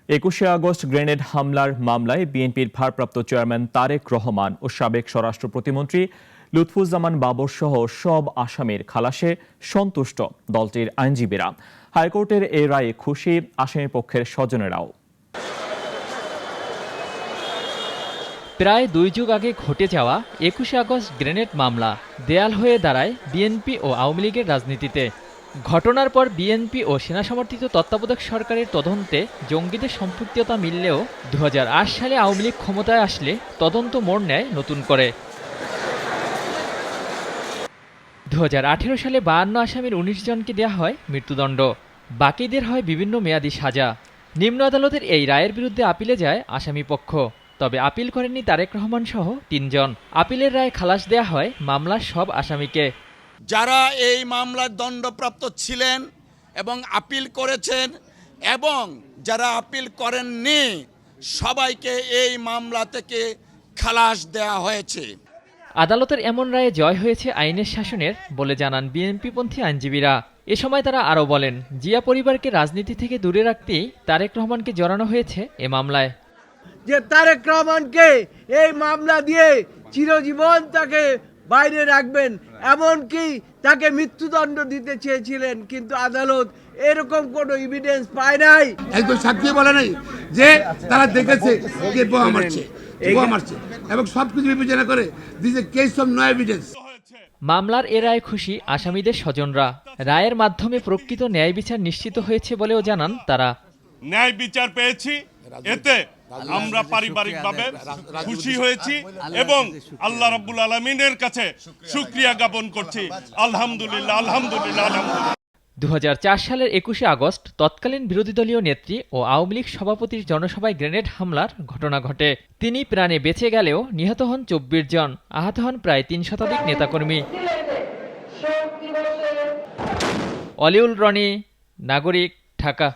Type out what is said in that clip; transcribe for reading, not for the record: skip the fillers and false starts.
21শে August grenade হামলার মামলায় বিএনপির ভারপ্রাপ্ত চেয়ারম্যান তারেক রহমান ও সাবেক স্বরাষ্ট্র প্রতিমন্ত্রী লুৎফুজ্জামান বাবর সহ সব আসামির খালাসে সন্তুষ্ট দলটির আইনজীবীরা। হাইকোর্টের এই রায়ে খুশি আসামি পক্ষের স্বজনেরাও। প্রায় 2 যুগ আগে ঘটে যাওয়া 21শে আগস্ট গ্রেনেড মামলা দেয়াল হয়ে দাঁড়ায় বিএনপি ও আওয়ামী লীগের রাজনীতিতে। ঘটনার পর বিএনপি ও সেনা সমর্থিত তত্ত্বাবধায়ক সরকারের তদন্তে জঙ্গিদের সম্পৃক্ততা মিললেও 2008 সালে আওয়ামী লীগ ক্ষমতায় আসলে তদন্ত মোড় নেয় নতুন করে। 2018 সালে 52 আসামির 19 জনকে দেওয়া হয় মৃত্যুদণ্ড, বাকিদের হয় বিভিন্ন মেয়াদী সাজা। নিম্ন আদালতের এই রায়ের বিরুদ্ধে আপিলে যায় আসামিপক্ষ, তবে আপিল করেননি তারেক রহমান সহ 3 জন। আপিলের রায়ে খালাস দেয়া হয় মামলার সব আসামিকে। যারা এই মামলার দণ্ডপ্রাপ্ত ছিলেন এবং আপিল করেছেন এবং যারা আপিল করেননি সবাইকে এই মামলা থেকে খালাস দেয়া হয়েছে। আদালতের এমন রায়ে জয় হয়েছে আইনের শাসনের বলে জানান বিএনপিপন্থী আইনজীবীরা। এ সময় তারা আরও বলেন, জিয়া পরিবারকে রাজনীতি থেকে দূরে রাখতেই তারেক রহমানকে জড়ানো হয়েছে এ মামলায়। যে তারেক রহমানকে এই মামলা দিয়ে চিরজীবন তাকে বাইরে রাখবেন, এমনকি তাকে মৃত্যুদণ্ড দিতে চেয়েছিলেন, কিন্তু আদালত এরকম কোনো এভিডেন্স পায় নাই। একজন সাক্ষী বলে নাই যে তারা দেখেছে কে বোমা মারছে এবং সবকিছু বিবেচনা করে this a case of no evidence. মামলার এ রায়ে খুশি আসামিদের স্বজনরা। রায়ের মাধ্যমে প্রকৃত ন্যায় বিচার নিশ্চিত হয়েছে বলেও জানান তারা। ন্যায় বিচার পেয়েছি, এতে আমরা পারিবারিকভাবে খুশি হয়েছি এবং আল্লাহ রাব্বুল আলামিনের কাছে শুকরিয়া জ্ঞাপন করছি। আলহামদুলিল্লাহ, আলহামদুলিল্লাহ, আলহামদুলিল্লাহ। 2004 সালের 21শে আগস্ট তৎকালীন বিরোধী দলীয় নেত্রী ও আওয়ামী লীগ সভাপতির জনসভায় গ্রেনেড হামলার ঘটনা ঘটে। তিনি প্রাণে বেঁচে গেলেও নিহত হন 24 জন, আহত হন প্রায় 3 শতাধিক নেতাকর্মী। অলিউল রনি, নাগরিক, ঢাকা।